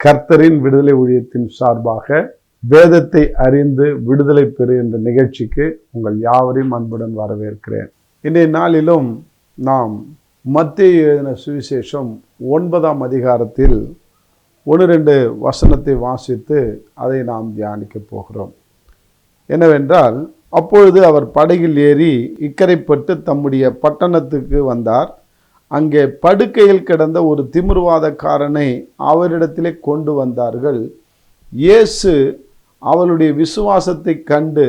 கர்த்தரின் விடுதலை ஊழியத்தின் சார்பாக வேதத்தை அறிந்து விடுதலை பெறு என்ற நிகழ்ச்சிக்கு உங்கள் யாவரையும் அன்புடன் வரவேற்கிறேன். இன்றைய நாளிலும் நாம் மத்தேயு எழுதின சுவிசேஷம் 9ஆம் அதிகாரத்தில் 1-2 வசனத்தை வாசித்து அதை நாம் தியானிக்க போகிறோம். என்னவென்றால், அப்பொழுது அவர் படகில் ஏறி இக்கரைப்பட்டு தம்முடைய பட்டணத்துக்கு வந்தார். அங்கே படுக்கையில் கிடந்த ஒரு திமிர்வாதக்காரனை அவரிடத்திலே கொண்டு வந்தார்கள். இயேசு அவளுடைய விசுவாசத்தை கண்டு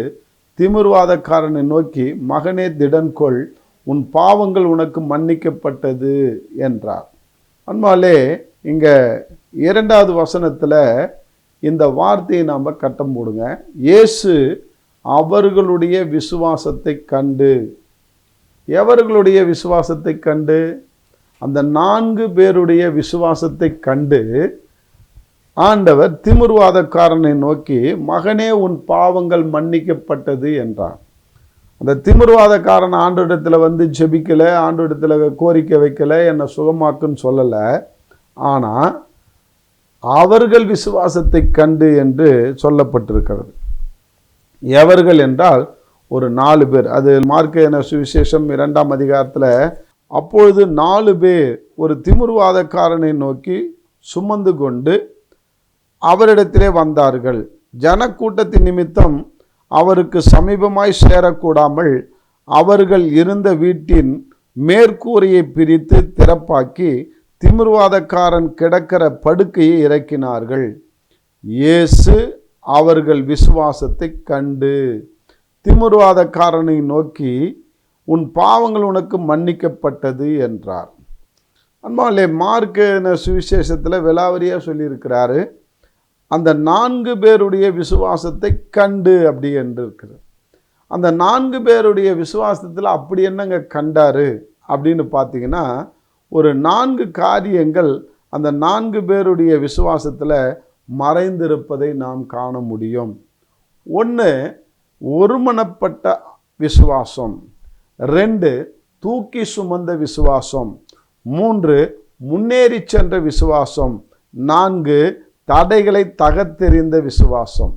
திமிர்வாதக்காரனை நோக்கி, மகனே திடன்கொள், உன் பாவங்கள் உனக்கு மன்னிக்கப்பட்டது என்றார். அன்பாலே, இங்க 2வது வசனத்துல இந்த வார்த்தையை நாம் கட்டம் போடுங்க. இயேசு அவர்களுடைய விசுவாசத்தை கண்டு. எவர்களுடைய விசுவாசத்தை கண்டு? அந்த 4 பேருடைய விசுவாசத்தை கண்டு ஆண்டவர் திமிர்வாதக்காரனை நோக்கி, மகனே உன் பாவங்கள் மன்னிக்கப்பட்டது என்றார். அந்த திமிர்வாதக்காரன் ஆண்டவரிடத்தில் வந்து ஜெபிக்கலை, ஆண்டவரிடத்தில் கோரிக்கை வைக்கலை, என்னை சுகமாக்குன்னு சொல்லலை. ஆனால் அவர்கள் விசுவாசத்தை கண்டு என்று சொல்லப்பட்டிருக்கிறது. எவர்கள் என்றால் ஒரு 4 பேர். அது மார்க்கு சுவிசேஷம் 2ஆம் அதிகாரத்தில், அப்பொழுது 4 பேர் ஒரு திமிர்வாதக்காரனை நோக்கி சுமந்து கொண்டு அவரிடத்திலே வந்தார்கள். ஜனக்கூட்டத்தின் நிமித்தம் அவருக்கு சமீபமாய் சேரக்கூடாமல் அவர்கள் இருந்த வீட்டின் மேற்கூரையை பிரித்து திறப்பாக்கி திமிர்வாதக்காரன் கிடக்கிற படுக்கையை இறக்கினார்கள். இயேசு அவர்கள் விசுவாசத்தை கண்டு திமிர்வாதக்காரனை நோக்கி, உன் பாவங்கள் உனக்கு மன்னிக்கப்பட்டது என்றார். அன்பாலே, மார்க்கு சுவிசேஷத்தில் விலாவரியாக சொல்லியிருக்கிறாரு, அந்த 4 பேருடைய விசுவாசத்தை கண்டு அப்படி என்று இருக்கிறது. அந்த 4 பேருடைய விசுவாசத்தில் அப்படி என்னங்க கண்டாரு அப்படின்னு பார்த்தீங்கன்னா, ஒரு 4 காரியங்கள் அந்த 4 பேருடைய விசுவாசத்தில் மறைந்திருப்பதை நாம் காண முடியும். 1, ஒருமனப்பட்ட விசுவாசம். 2, தூக்கி சுமந்த விசுவாசம். 3, முன்னேறி சென்ற விசுவாசம். 4, தடைகளை தகர்த்தெறிந்த விசுவாசம்.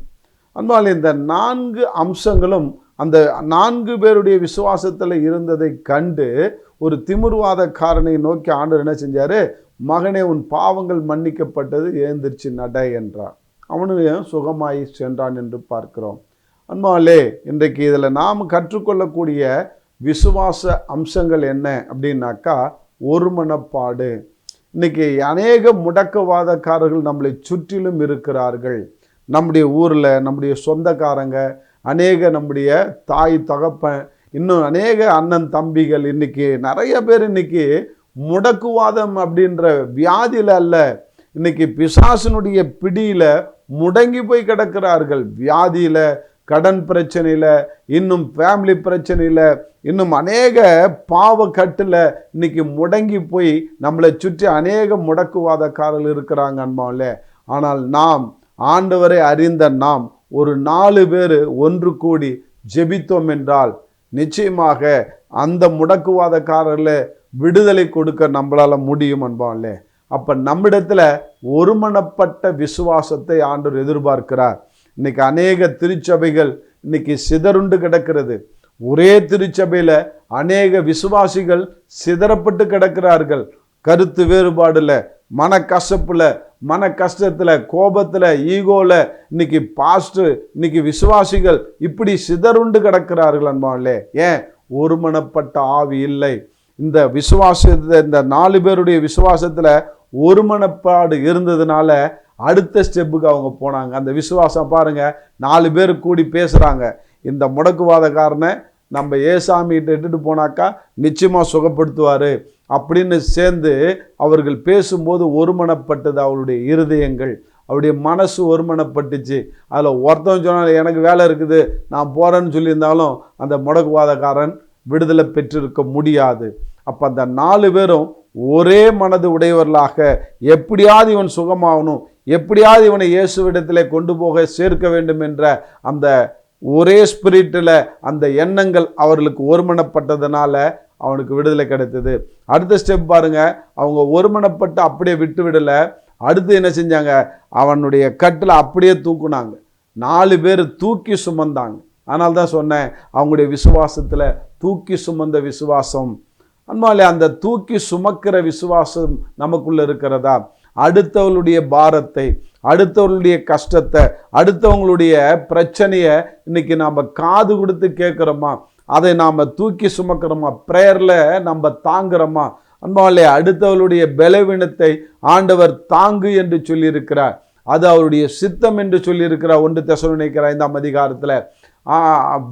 அன்பால், இந்த 4 அம்சங்களும் அந்த 4 பேருடைய விசுவாசத்தில் இருந்ததை கண்டு ஒரு திமிர்வாதக்காரனை நோக்கி ஆண்டவர் என்ன செஞ்சாரு? மகனே, உன் பாவங்கள் மன்னிக்கப்பட்டது, எழுந்திருச்சு நட என்றார். அவனும் சுகமாய் சென்றான் என்று பார்க்கிறோம். அன்பாலே, இன்றைக்கு இதில் நாம் கற்றுக்கொள்ளக்கூடிய விசுவாச அம்சங்கள் என்ன அப்படின்னாக்கா, ஒருமனப்பாடு. இன்னைக்கு அநேக முடக்கவாதக்காரர்கள் நம்மளை சுற்றிலும் இருக்கிறார்கள். நம்முடைய ஊரில் நம்முடைய சொந்தக்காரங்க, அநேக நம்முடைய தாய் தகப்பன், இன்னும் அநேக அண்ணன் தம்பிகள், இன்னைக்கு நிறைய பேர் இன்னைக்கு முடக்குவாதம் அப்படின்ற வியாதியில் அல்ல, இன்னைக்கு பிசாசினுடைய பிடியில் முடங்கி போய் கிடக்கிறார்கள். வியாதியில், கடன் பிரச்சனையில், இன்னும் ஃபேமிலி பிரச்சனையில், இன்னும் அநேக பாவ கட்டில் இன்னைக்கு முடங்கி போய் நம்மளை சுற்றி அநேக முடக்குவாதக்காரர்கள் இருக்கிறாங்க அன்பாவில். ஆனால் நாம் ஆண்டவரை அறிந்த நாம் ஒரு 4 பேர் ஒன்று கூடி ஜெபித்தோம் என்றால் நிச்சயமாக அந்த முடக்குவாதக்காரர்களை விடுதலை கொடுக்க நம்மளால் முடியும் அன்பாவில். அப்போ நம்மிடத்தில் ஒருமனப்பட்ட விசுவாசத்தை ஆண்டவர் எதிர்பார்க்கிறார். இன்னைக்கு அநேக திருச்சபைகள் இன்னைக்கு சிதறுண்டு கிடக்கிறது. ஒரே திருச்சபையில் அநேக விசுவாசிகள் சிதறப்பட்டு கிடக்கிறார்கள். கருத்து வேறுபாடுல, மனக்கசப்புல, மன கஷ்டத்தில், கோபத்தில், ஈகோவில் இன்னைக்கு பாஸ்டர், இன்னைக்கு விசுவாசிகள் இப்படி சிதறுண்டு கிடக்கிறார்கள் அன்பாவிலே. ஏன்? ஒருமனப்பட்ட ஆவி இல்லை. இந்த விசுவாசத்தை, இந்த 4 பேருடைய விசுவாசத்தில் ஒருமனப்பாடு இருந்ததுனால அடுத்த ஸ்டெப்புக்கு அவங்க போனாங்க. அந்த விசுவாசம் பாருங்க, 4 பேர் கூடி பேசுகிறாங்க, இந்த முடக்குவாதக்காரனை நம்ம ஏசாமிகிட்ட இட்டுட்டு போனாக்கா நிச்சயமாக சுகப்படுத்துவார் அப்படின்னு சேர்ந்து அவர்கள் பேசும்போது ஒருமனப்பட்டது அவளுடைய இருதயங்கள், அவருடைய மனசு ஒருமனப்பட்டுச்சு. அதில் ஒருத்தன் சொன்னால் எனக்கு வேலை இருக்குது, நான் போகிறேன்னு சொல்லியிருந்தாலும் அந்த முடக்குவாதக்காரன் விடுதலை பெற்றிருக்க முடியாது. அப்போ அந்த 4 பேரும் ஒரே மனது உடையவர்களாக, எப்படியாவது இவன் சுகமாகணும், எப்படியாவது இவனை இயேசுவிடத்தில் கொண்டு போக சேர்க்க வேண்டும் என்ற அந்த ஒரே ஸ்பிரிட்டில் அந்த எண்ணங்கள் அவர்களுக்கு ஒருமனப்பட்டதுனால அவனுக்கு விடுதலை கிடைத்தது. அடுத்த ஸ்டெப் பாருங்க, அவங்க ஒருமனப்பட்டு அப்படியே விட்டு விடலை, அடுத்து என்ன செஞ்சாங்க, அவனுடைய கட்டில் அப்படியே தூக்குனாங்க. 4 பேர் தூக்கி சுமந்தாங்க. அதனால தான் சொன்னேன், அவங்களுடைய விசுவாசத்தில் தூக்கி சுமந்த விசுவாசம். அன்பாலே அந்த தூக்கி சுமக்கிற விசுவாசம் நமக்குள்ள இருக்கிறதா? அடுத்தவர்களுடைய பாரத்தை, அடுத்தவர்களுடைய கஷ்டத்தை, அடுத்தவங்களுடைய பிரச்சனையை இன்னைக்கு நாம் காது கொடுத்து கேட்குறோமா? அதை நாம் தூக்கி சுமக்கிறோமா? ப்ரேயரில் நம்ம தாங்குறோமா? அன்பாலே அடுத்தவர்களுடைய பலவீனத்தை ஆண்டவர் தாங்கு என்று சொல்லியிருக்கிறார். அது அவருடைய சித்தம் என்று சொல்லியிருக்கிறார். 1 தெசலோனிக்கேயர் 5ஆம் அதிகாரத்தில்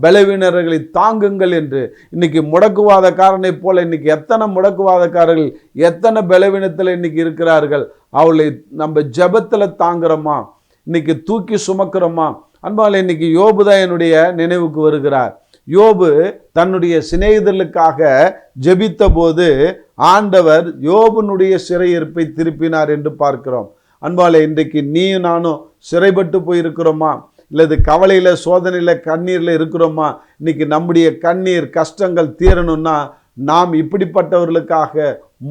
பலவீனர்களை தாங்குங்கள் என்று. இன்னைக்கு முடக்குவாதக்காரனை போல இன்னைக்கு எத்தனை முடக்குவாதக்காரர்கள், எத்தனை பலவீனத்தில் இன்னைக்கு இருக்கிறார்கள். அவளை நம்ம ஜெபத்தில் தாங்குறோமா? இன்னைக்கு தூக்கி சுமக்கிறோமா? அன்பாலே இன்னைக்கு யோபு தான் என்னுடைய நினைவுக்கு வருகிறார். யோபு தன்னுடைய சிநேகிதர்களுக்காக ஜெபித்த போது ஆண்டவர் யோபுனுடைய சிறையிருப்பை திருப்பினார் என்று பார்க்கிறோம். அன்பாலே இன்றைக்கு நீயும் நானும் சிறைப்பட்டு போயிருக்கிறோமா? இல்லது கவலையில், சோதனையில், கண்ணீரில் இருக்கிறோமா? இன்னைக்கு நம்முடைய கண்ணீர் கஷ்டங்கள் தீரணும்னா நாம் இப்படிப்பட்டவர்களுக்காக,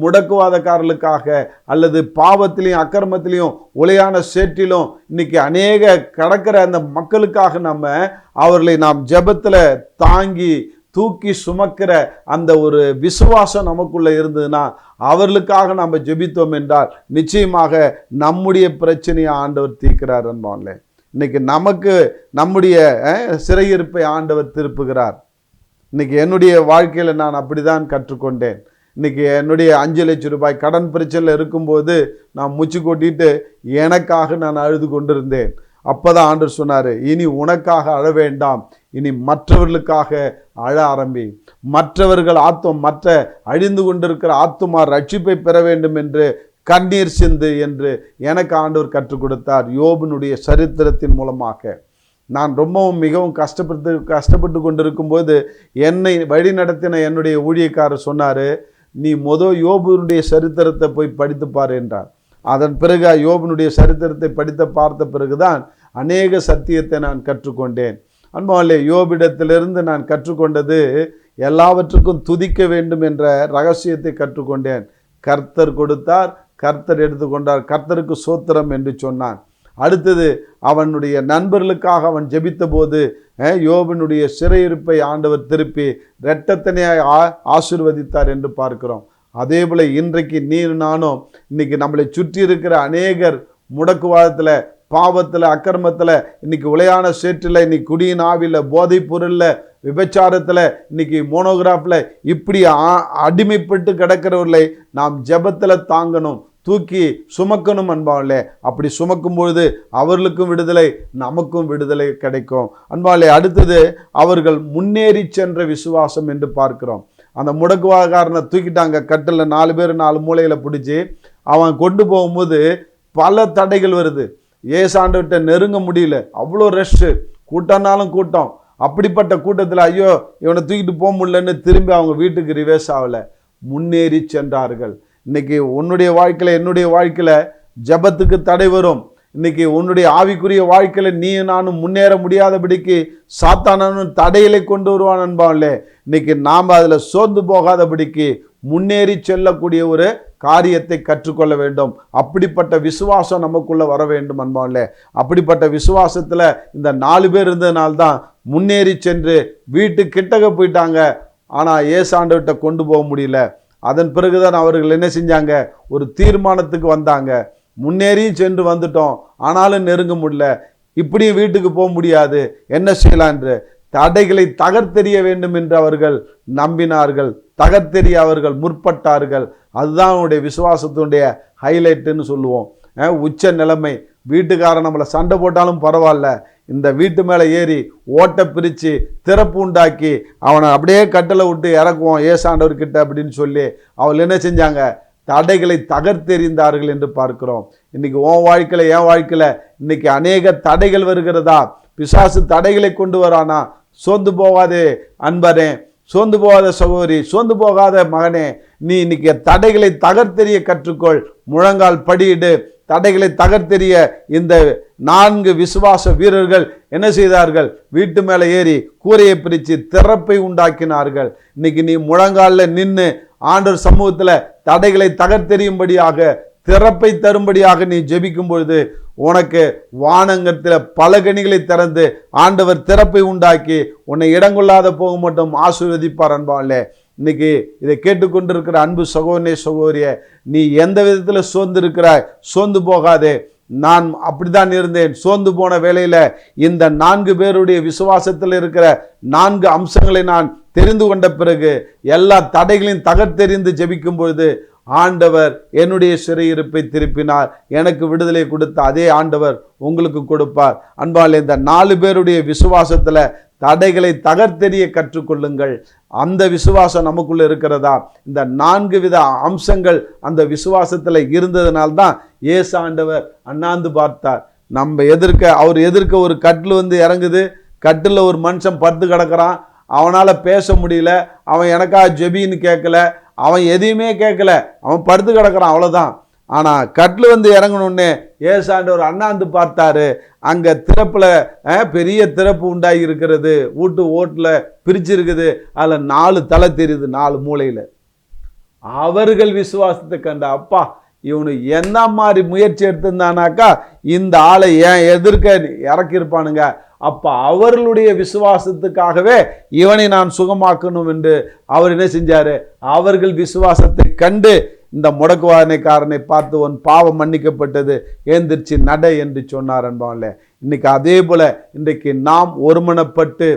முடக்குவாதக்காரர்களுக்காக, அல்லது பாவத்திலையும் அக்கிரமத்திலையும் உளையான சேற்றிலும் இன்னைக்கு அநேக கடக்கிற அந்த மக்களுக்காக அவர்களை நாம் ஜெபத்தில் தாங்கி தூக்கி சுமக்கிற அந்த ஒரு விசுவாசம் நமக்குள்ள இருந்ததுன்னா, அவர்களுக்காக நம்ம ஜெபித்தோம் என்றால் நிச்சயமாக நம்முடைய பிரச்சனையை ஆண்டவர் தீர்க்கிறார். என்பான்ல இன்னைக்கு நமக்கு நம்முடைய சிறையிருப்பை ஆண்டவர் திருப்புகிறார். இன்னைக்கு என்னுடைய வாழ்க்கையில் நான் அப்படிதான் கற்றுக்கொண்டேன். இன்னைக்கு என்னுடைய 5 லட்சம் ரூபாய் கடன் பிரச்சனையில் இருக்கும்போது நான் முச்சு கொட்டிட்டு எனக்காக நான் அழுது கொண்டிருந்தேன். அப்போதான் ஆண்டவர் சொன்னார், இனி உனக்காக அழ வேண்டாம், இனி மற்றவர்களுக்காக அழ ஆரம்பி. மற்றவர்கள் மற்ற அழிந்து கொண்டிருக்கிற ஆத்துமா ரட்சிப்பை பெற வேண்டும் என்று கண்ணீர் சிந்து என்று எனக்கு ஆண்டவர் கற்றுக் கொடுத்தார். யோபுனுடைய சரித்திரத்தின் மூலமாக நான் ரொம்பவும் மிகவும் கஷ்டப்பட்டு கொண்டிருக்கும்போது என்னை வழி நடத்தின என்னுடைய ஊழியக்காரர் சொன்னார், நீ யோபுனுடைய சரித்திரத்தை போய் படித்துப்பார் என்றார். அதன் பிறகு யோபுனுடைய சரித்திரத்தை பார்த்த பிறகுதான் அநேக சத்தியத்தை நான் கற்றுக்கொண்டேன். அன்பாலே யோபிடத்திலிருந்து நான் கற்றுக்கொண்டது, எல்லாவற்றுக்கும் துதிக்க வேண்டும் என்ற ரகசியத்தை கற்றுக்கொண்டேன். கர்த்தர் கொடுத்தார், கர்த்தர் எடுத்துக்கொண்டார், கர்த்தருக்கு சோத்திரம் என்று சொன்னான். அடுத்தது அவனுடைய நண்பர்களுக்காக அவன் ஜெபித்த போது யோபனுடைய சிறையிருப்பை ஆண்டவர் திருப்பி இரட்டத்தனையாய் ஆசீர்வதித்தார் என்று பார்க்கிறோம். அதே போல இன்றைக்கு நானும் இன்னைக்கு நம்மளை சுற்றி இருக்கிற அநேகர் முடக்குவாதத்தில், பாவத்தில், அக்கிரமத்தில், இன்னைக்கு உளையான சேற்றில், இன்னைக்கு குடியின் ஆவியில், போதைப் பொருளில், விபச்சாரத்தில், இன்னைக்கு மோனோகிராஃபில் இப்படி அடிமைப்பட்டு கிடக்கிறவர்களை நாம் ஜெபத்தில் தாங்கணும், தூக்கி சுமக்கணும். அன்பாலே அப்படி சுமக்கும் பொழுது அவர்களுக்கும் விடுதலை, நமக்கும் விடுதலை கிடைக்கும். அன்பாலே அடுத்தது அவர்கள் முன்னேறி சென்ற விசுவாசம் என்று பார்க்கிறோம். அந்த முடக்குவாதக்காரனை தூக்கிட்டாங்க, கட்டில் 4 பேர் 4 மூலையில் பிடிச்சி அவன் கொண்டு போகும்போது பல தடைகள் வருது. ஏசாண்டவர்கிட்ட நெருங்க முடியல, அவ்வளோ ரஷ்ஷு, கூட்டம்னாலும் கூட்டம். அப்படிப்பட்ட கூட்டத்தில் ஐயோ இவனை தூக்கிட்டு போக முடியலன்னு திரும்பி அவங்க வீட்டுக்கு ரிவேர்ஸ் ஆகலை, முன்னேறி சென்றார்கள். இன்னைக்கு உன்னுடைய வாழ்க்கையில், என்னுடைய வாழ்க்கையில் ஜபத்துக்கு தடை வரும். இன்னைக்கு உன்னுடைய ஆவிக்குரிய வாழ்க்கையில் நீ நானும் முன்னேற முடியாதபடிக்கு சாத்தானும் தடைகளை கொண்டு வருவான் அன்பான்லே. இன்னைக்கு நாம் அதில் சோர்ந்து போகாதபடிக்கு முன்னேறி செல்லக்கூடிய ஒரு காரியத்தை கற்றுக்கொள்ள வேண்டும். அப்படிப்பட்ட விசுவாசம் நமக்குள்ள வர வேண்டும் அன்பான்லே. அப்படிப்பட்ட விசுவாசத்தில் இந்த 4 பேர் இருந்ததுனால்தான் முன்னேறி சென்று வீட்டு கிட்டக்க போயிட்டாங்க. ஆனால் ஏசாண்டவர்கிட்ட கொண்டு போக முடியல. அதன் பிறகுதான் அவர்கள் என்ன செஞ்சாங்க, ஒரு தீர்மானத்துக்கு வந்தாங்க. முன்னேறி சென்று வந்துட்டோம், ஆனாலும் நெருங்க முடியல, இப்படியும் வீட்டுக்கு போக முடியாது, என்ன செய்யலாம் என்று தடைகளை தகர்த்தெறிய வேண்டும் என்று அவர்கள் நம்பினார்கள். தகர்த்தெறிய அவர்கள் முற்பட்டார்கள். அதுதான் அவனுடைய விசுவாசத்தினுடைய ஹைலைட்டுன்னு சொல்லுவோம். உச்ச நிலைமை. வீட்டுக்காரன் நம்மளை சண்டை போட்டாலும் பரவாயில்ல, இந்த வீட்டு மேலே ஏறி ஓட்டை பிரித்து திறப்பு உண்டாக்கி அவனை அப்படியே கட்டளை விட்டு இறக்குவோம் ஏசாண்டவர்கிட்ட அப்படின்னு சொல்லி அவள் என்ன செஞ்சாங்க, தடைகளை தகர்த்தெறிந்தார்கள் என்று பார்க்கிறோம். இன்னைக்கு உன் வாழ்க்கையில், என் வாழ்க்கையில் இன்னைக்கு அநேக தடைகள் வருகிறதா? பிசாசு தடைகளை கொண்டு வரானா? சோர்ந்து போகாதே அன்பரே, சோர்ந்து போகாத சகோதரி, சோர்ந்து போகாத மகனே, நீ இன்னைக்கு தடைகளை தகர்த்தெறிய கற்றுக்கொள். முழங்கால் படியிடு. தடைகளை தகர்த்தெறிய இந்த 4 விசுவாச வீரர்கள் என்ன செய்தார்கள், வீட்டு மேலே ஏறி கூரையை பிரித்து திறப்பை உண்டாக்கினார்கள். இன்னைக்கு நீ முழங்காலில் நின்று ஆண்டவர் சமூகத்தில் தடைகளை தகர்த்தெறியும்படியாக திறப்பை தரும்படியாக நீ ஜெபிக்கும் பொழுது உனக்கு வானங்கத்தில் பல கனிகளை திறந்து ஆண்டவர் திறப்பை உண்டாக்கி உன்னை இடங்கொள்ளாத போக மட்டும் ஆசீர்வதிப்பார். அன்பாலே, இன்னைக்கு இதை கேட்டுக்கொண்டிருக்கிற அன்பு சகோதரனே சகோதரிய, நீ எந்த விதத்தில் சோர்ந்து இருக்கிறாய், சோர்ந்து போகாதே. நான் அப்படித்தான் இருந்தேன். சோர்ந்து போன வேளையில இந்த 4 பேருடைய விசுவாசத்தில் இருக்கிற 4 அம்சங்களை நான் தெரிந்து கொண்ட பிறகு எல்லா தடைகளையும் தகர்த்தெறிந்து ஜெபிக்கும் பொழுது ஆண்டவர் என்னுடைய சிறையிருப்பை திருப்பினார். எனக்கு விடுதலை கொடுத்த அதே ஆண்டவர் உங்களுக்கு கொடுப்பார். அன்பால், இந்த 4 பேருடைய விசுவாசத்துல தடைகளை தகர்த்தெறிய கற்றுக்கொள்ளுங்கள். அந்த விசுவாசம் நமக்குள்ள இருக்கிறதா? இந்த 4 வித அம்சங்கள் அந்த விசுவாசத்துல இருந்ததுனால்தான் இயேசு ஆண்டவர் அண்ணாந்து பார்த்தார். அவர் எதிர்க்க ஒரு கட்டில் இறங்குது. கட்டில் ஒரு மனுஷன் படுத்து கிடக்கிறான். அவனால பேச முடியல. அவன் எனக்கா ஜெபின்னு கேட்கல. அவன் எதையுமே கேட்கல. அவன் படுத்து கிடக்கிறான், அவ்வளோதான். ஆனால் கட்டில் இறங்கணுன்னே ஏசாண்டவர் அண்ணாந்து பார்த்தாரு. அங்கே திறப்பில் பெரிய திறப்பு உண்டாகி இருக்கிறது. ஓட்டில் பிரிச்சிருக்குது. அதில் 4 தலை தெரியுது, 4 மூலையில். அவர்கள் விசுவாசத்தை கண்ட அப்பா, இவனு என்ன மாதிரி முயற்சி எடுத்திருந்தானாக்கா இந்த ஆளை ஏன் எதிர்க்க இறக்கியிருப்பானுங்க. அப்ப அவர்களுடைய விசுவாசத்துக்காகவே இவனை நான் சுகமாக்கணும் என்று அவர் என்ன செஞ்சாரு? அவர்கள் விசுவாசத்தை கண்டு இந்த முடக்குவாதனைக்காரனை பார்த்து உன் பாவம் மன்னிக்கப்பட்டது, ஏந்திரிச்சு நட என்று சொன்னார். அன்பான்ல, இன்னைக்கு அதே போல இன்றைக்கு நாம் ஒருமனப்பட்டு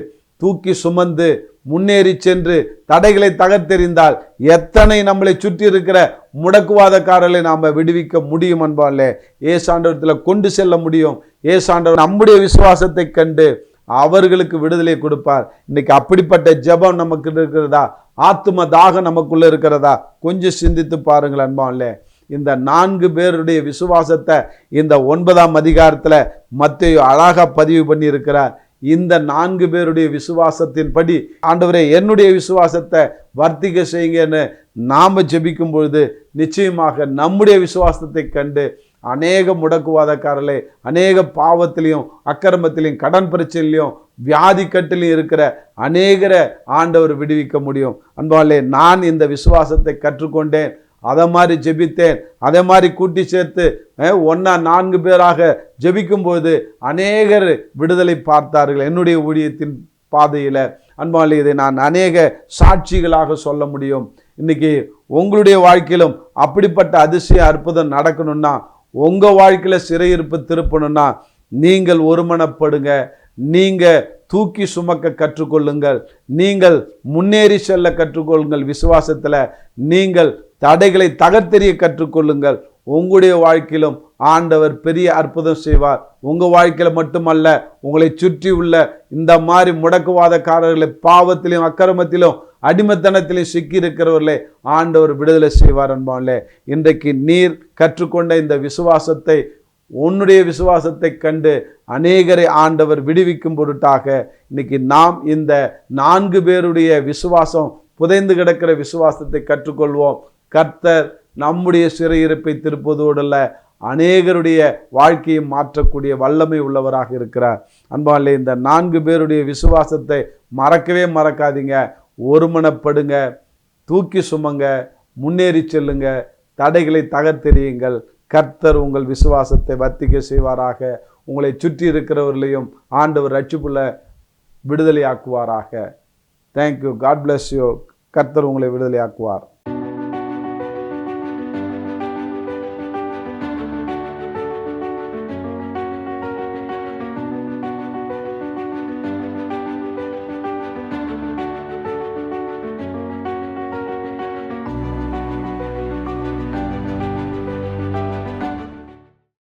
தூக்கி சுமந்து முன்னேறி சென்று தடைகளை தகர்த்தெறிந்தால் எத்தனை நம்மளை சுற்றி இருக்கிற முடக்குவாதக்காரர்களை நாம் விடுவிக்க முடியும். அன்பாலே, ஏசாண்டவரத்தில் கொண்டு செல்ல முடியும். ஏசாண்டவர் நம்முடைய விசுவாசத்தை கண்டு அவர்களுக்கு விடுதலை கொடுப்பார். இன்னைக்கு அப்படிப்பட்ட ஜெபம் நமக்கு இருக்கிறதா? ஆத்தும தாகம் நமக்குள்ள இருக்கிறதா? கொஞ்சம் சிந்தித்து பாருங்கள் அன்பாலே. இந்த 4 பேருடைய விசுவாசத்தை இந்த 9ஆம் அதிகாரத்தில் மத்தேயு அழகா பதிவு பண்ணி இருக்கிறார். இந்த 4 பேருடைய விசுவாசத்தின்படி ஆண்டவரே என்னுடைய விசுவாசத்தை வர்த்திக்க செய்யுங்கன்னு நாம ஜெபிக்கும் பொழுது நிச்சயமாக நம்முடைய விசுவாசத்தை கண்டு அநேக முடக்குவாதக்காரர்களை, அநேக பாவத்திலையும் அக்கிரமத்திலையும் கடன் பிரச்சனையிலையும் வியாதி கட்டிலையும் இருக்கிற அநேகரை ஆண்டவர் விடுவிக்க முடியும். அன்பாலே, நான் இந்த விசுவாசத்தை கற்றுக்கொண்டேன். அதை மாதிரி ஜெபித்தேன். அதே மாதிரி கூட்டி சேர்த்து 4 பேராக ஜெபிக்கும்போது அநேகர் விடுதலை பார்த்தார்கள் என்னுடைய ஊழியத்தின் பாதையில். அன்பாலே, இதை நான் அநேக சாட்சிகளாக சொல்ல முடியும். இன்னைக்கு உங்களுடைய வாழ்க்கையிலும் அப்படிப்பட்ட அதிசய அற்புதம் நடக்கணும்னா, உங்க வாழ்க்கையில சிறையிருப்பு திருப்பணும்னா நீங்கள் ஒருமனப்படுங்க. நீங்க தூக்கி சுமக்க கற்றுக்கொள்ளுங்கள். நீங்கள் முன்னேறி செல்ல கற்றுக்கொள்ளுங்கள். விசுவாசத்துல நீங்கள் தடைகளை தகர்த்தெறிய கற்றுக்கொள்ளுங்கள். உங்களுடைய வாழ்க்கையிலும் ஆண்டவர் பெரிய அற்புதம் செய்வார். உங்க வாழ்க்கையில மட்டுமல்ல, உங்களை சுற்றி உள்ள இந்த மாதிரி முடக்குவாதக்காரர்களை, பாவத்திலும் அக்கிரமத்திலும் அடிமைத்தனத்திலும் சிக்கி இருக்கிறவர்களே ஆண்டவர் விடுதலை செய்வார். அன்பாலே, இன்றைக்கு நீர் கற்றுக்கொண்ட இந்த விசுவாசத்தை, உன்னுடைய விசுவாசத்தை கண்டு அநேகரை ஆண்டவர் விடுவிக்கும் பொருட்டாக இன்னைக்கு நாம் இந்த 4 பேருடைய விசுவாசம், புதைந்து கிடக்கிற விசுவாசத்தை கற்றுக்கொள்வோம். கர்த்தர் நம்முடைய சிறையிருப்பை திருப்பதோடல்ல, அநேகருடைய வாழ்க்கையை மாற்றக்கூடிய வல்லமை உள்ளவராக இருக்கிறார். அன்பாலே, இந்த 4 பேருடைய விசுவாசத்தை மறக்கவே மறக்காதீங்க. ஒருமனப்படுங்க, தூக்கி சுமங்க, முன்னேறி செல்லுங்க, தடைகளை தகர்த்தெறியுங்கள். கர்த்தர் உங்கள் விசுவாசத்தை வர்த்திக்க செய்வாராக. உங்களை சுற்றி இருக்கிறவர்களையும் ஆண்டவர் ரட்சிப்புள்ள விடுதலை ஆக்குவாராக. தேங்க்யூ. God bless you. கர்த்தர் உங்களை விடுதலை ஆக்குவார்.